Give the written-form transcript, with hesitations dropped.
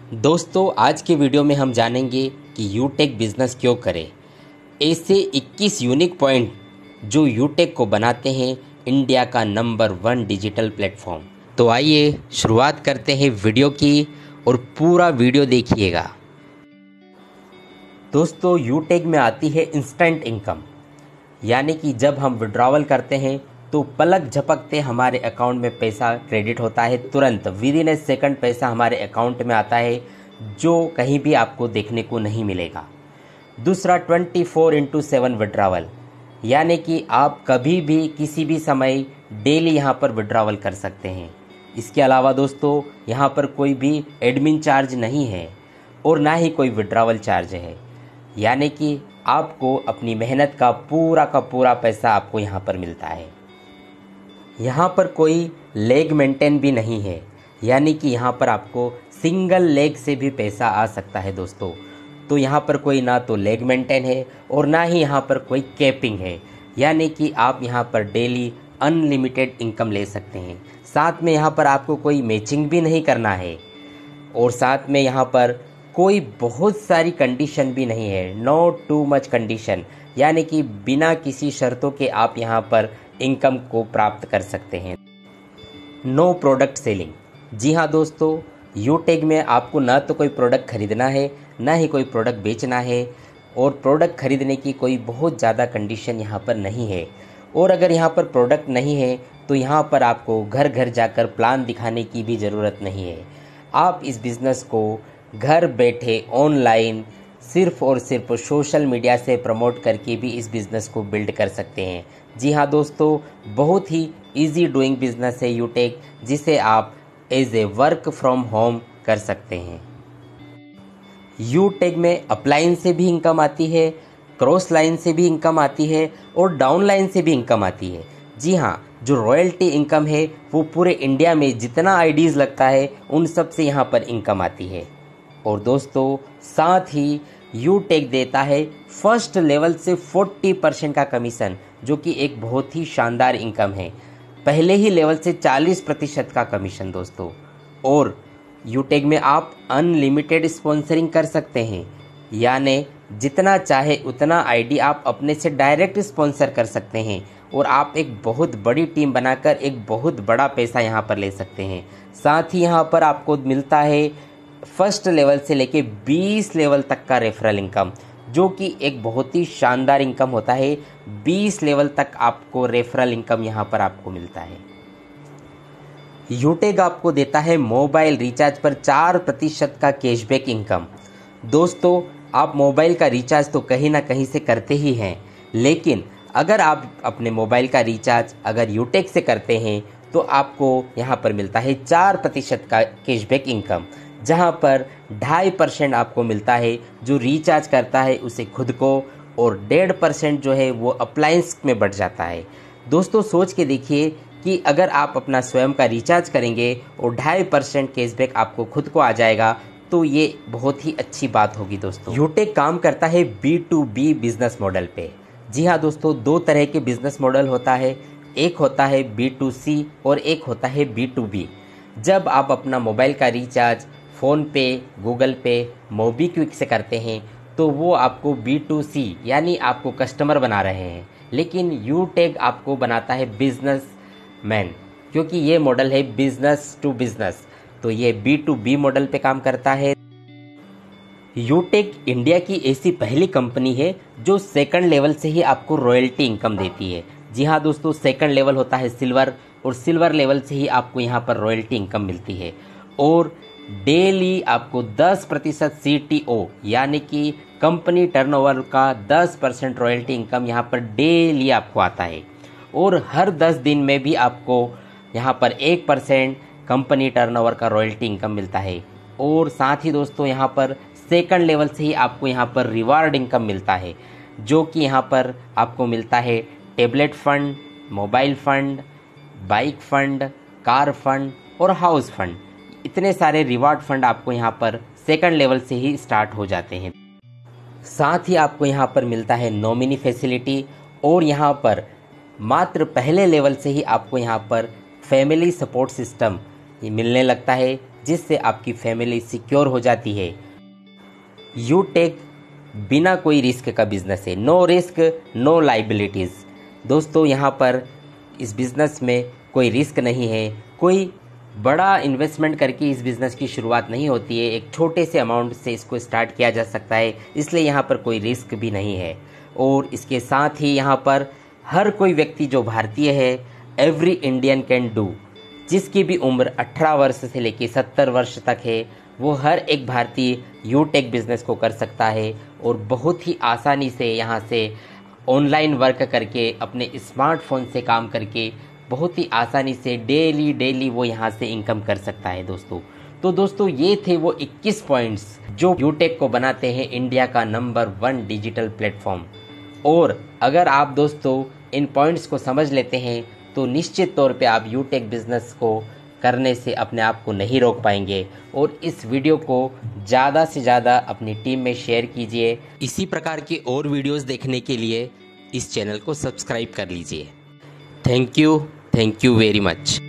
दोस्तों, आज के वीडियो में हम जानेंगे कि यूटेक बिजनेस क्यों करें। ऐसे 21 यूनिक पॉइंट जो यूटेक को बनाते हैं इंडिया का नंबर 1 डिजिटल प्लेटफॉर्म। तो आइए शुरुआत करते हैं वीडियो की और पूरा वीडियो देखिएगा। दोस्तों, यूटेक में आती है इंस्टेंट इनकम, यानी कि जब हम विड्रॉवल करते हैं तो पलक झपकते हमारे अकाउंट में पैसा क्रेडिट होता है। तुरंत विद इन ए सेकंड पैसा हमारे अकाउंट में आता है, जो कहीं भी आपको देखने को नहीं मिलेगा। दूसरा 24/7 विड्रॉवल, यानी कि आप कभी भी किसी भी समय डेली यहाँ पर विड्रॉवल कर सकते हैं। इसके अलावा दोस्तों, यहाँ पर कोई भी एडमिन चार्ज नहीं है और ना ही कोई विड्रॉवल चार्ज है, यानी कि आपको अपनी मेहनत का पूरा पैसा आपको यहाँ पर मिलता है। यहाँ पर कोई लेग मेंटेन भी नहीं है, यानी कि यहाँ पर आपको सिंगल लेग से भी पैसा आ सकता है दोस्तों। तो यहाँ पर कोई ना तो लेग मेंटेन है और ना ही यहाँ पर कोई कैपिंग है, यानी कि आप यहाँ पर डेली अनलिमिटेड इनकम ले सकते हैं। साथ में यहाँ पर आपको कोई मैचिंग भी नहीं करना है और साथ में यहाँ पर कोई बहुत सारी कंडीशन भी नहीं है, नो टू मच कंडीशन, यानी कि बिना किसी शर्तों के आप यहाँ पर इनकम को प्राप्त कर सकते हैं। No product selling. जी हाँ दोस्तों, यूटेक में आपको ना तो कोई प्रोडक्ट खरीदना है, ना ही कोई प्रोडक्ट बेचना है, और प्रोडक्ट खरीदने की कोई बहुत ज़्यादा कंडीशन यहाँ पर नहीं है। और अगर यहाँ पर प्रोडक्ट नहीं है तो यहाँ पर आपको घर घर जाकर प्लान दिखाने की भी ज़रूरत नहीं है। आप इस बिज़नेस को घर बैठे ऑनलाइन सिर्फ और सिर्फ सोशल मीडिया से प्रमोट करके भी इस बिज़नेस को बिल्ड कर सकते हैं। जी हाँ दोस्तों, बहुत ही इजी डूइंग बिज़नेस है यूटेक, जिसे आप as a work from home कर सकते हैं। यूटेक में अपलाइन से भी इनकम आती है, क्रॉस लाइन से भी इनकम आती है और डाउन लाइन से भी इनकम आती है। जी हाँ, जो रॉयल्टी इनकम है वो पूरे इंडिया में जितना आईडीज़ लगता है उन सब से यहाँ पर इनकम आती है। और दोस्तों, साथ ही यूटेक देता है फर्स्ट लेवल से 40% का कमीशन, जो कि एक बहुत ही शानदार इनकम है। पहले ही लेवल से 40% का कमीशन दोस्तों। और यूटेक में आप अनलिमिटेड स्पॉन्सरिंग कर सकते हैं, यानी जितना चाहे उतना आईडी आप अपने से डायरेक्ट स्पॉन्सर कर सकते हैं और आप एक बहुत बड़ी टीम बनाकर एक बहुत बड़ा पैसा यहाँ पर ले सकते हैं। साथ ही यहाँ पर आपको मिलता है फर्स्ट लेवल से लेके 20 लेवल तक का रेफरल इनकम, जो कि एक बहुत ही शानदार इनकम होता है। 20 लेवल तक आपको रेफरल इनकम यहाँ पर आपको मिलता है। यूटेक आपको देता है मोबाइल रिचार्ज पर 4% का कैशबैक इनकम। दोस्तों, आप मोबाइल का रिचार्ज तो कहीं ना कहीं से करते ही हैं, लेकिन अगर आप अपने मोबाइल का रिचार्ज अगर यूटेक से करते हैं तो आपको यहाँ पर मिलता है 4% का कैशबैक इनकम, जहाँ पर 2.5% आपको मिलता है जो रिचार्ज करता है उसे खुद को, और 1.5% जो है वो अप्लायंस में बढ़ जाता है। दोस्तों, सोच के देखिए कि अगर आप अपना स्वयं का रिचार्ज करेंगे और 2.5% कैशबैक आपको खुद को आ जाएगा, तो ये बहुत ही अच्छी बात होगी दोस्तों। यूटेक काम करता है B2B बिजनेस मॉडल पे। जी हाँ दोस्तों, 2 तरह के बिजनेस मॉडल होता है, एक होता है B2C और एक होता है B2B। जब आप अपना मोबाइल का रिचार्ज फ़ोन पे, गूगल पे, मोबीक्विक से करते हैं तो वो आपको B2C यानी आपको कस्टमर बना रहे हैं, लेकिन यूटेक आपको बनाता है बिजनेस मैन, क्योंकि ये मॉडल है बिजनेस टू बिजनेस, तो ये B2B मॉडल पे काम करता है। यूटेक इंडिया की ऐसी पहली कंपनी है जो सेकंड लेवल से ही आपको रॉयल्टी इनकम देती है। जी हाँ दोस्तों, सेकंड लेवल होता है सिल्वर, और सिल्वर लेवल से ही आपको यहाँ पर रॉयल्टी इनकम मिलती है। और डेली आपको 10% CTO यानी कि कंपनी टर्नओवर का 10% रॉयल्टी इनकम यहाँ पर डेली आपको आता है। और हर 10 दिन में भी आपको यहाँ पर 1% कंपनी टर्नओवर का रॉयल्टी इनकम मिलता है। और साथ ही दोस्तों, यहाँ पर सेकंड लेवल से ही आपको यहाँ पर रिवार्ड इनकम मिलता है, जो कि यहाँ पर आपको मिलता है tablet fund, mobile fund, bike fund, car fund और हाउस फंड। इतने सारे रिवार्ड फंड आपको यहाँ पर सेकंड लेवल से ही स्टार्ट हो जाते हैं। साथ ही आपको यहाँ पर मिलता है नॉमिनी फैसिलिटी, और यहाँ पर मात्र पहले लेवल से ही आपको यहाँ पर फैमिली सपोर्ट सिस्टम मिलने लगता है, जिससे आपकी फैमिली सिक्योर हो जाती है। यूटेक बिना कोई रिस्क का बिज़नेस है, नो रिस्क नो लाइबिलिटीज़। दोस्तों यहाँ पर इस बिज़नेस में कोई रिस्क नहीं है, कोई बड़ा इन्वेस्टमेंट करके इस बिज़नेस की शुरुआत नहीं होती है, एक छोटे से अमाउंट से इसको स्टार्ट किया जा सकता है, इसलिए यहाँ पर कोई रिस्क भी नहीं है। और इसके साथ ही यहाँ पर हर कोई व्यक्ति जो भारतीय है, एवरी इंडियन कैन डू, जिसकी भी उम्र 18 वर्ष से लेकर 70 वर्ष तक है, वो हर एक भारतीय यूटेक बिज़नेस को कर सकता है और बहुत ही आसानी से यहाँ से ऑनलाइन वर्क करके अपने स्मार्टफोन से काम करके बहुत ही आसानी से डेली वो यहाँ से इनकम कर सकता है दोस्तों। तो दोस्तों ये थे वो 21 पॉइंट्स जो यूटेक को बनाते हैं इंडिया का नंबर 1 डिजिटल प्लेटफॉर्म। और अगर आप दोस्तों इन पॉइंट्स को समझ लेते हैं तो निश्चित तौर पे आप यूटेक बिज़नेस को करने से अपने आप को नहीं रोक पाएंगे। और इस वीडियो को ज़्यादा से ज़्यादा अपनी टीम में शेयर कीजिए। इसी प्रकार की और वीडियोस देखने के लिए इस चैनल को सब्सक्राइब कर लीजिए। Thank you very much.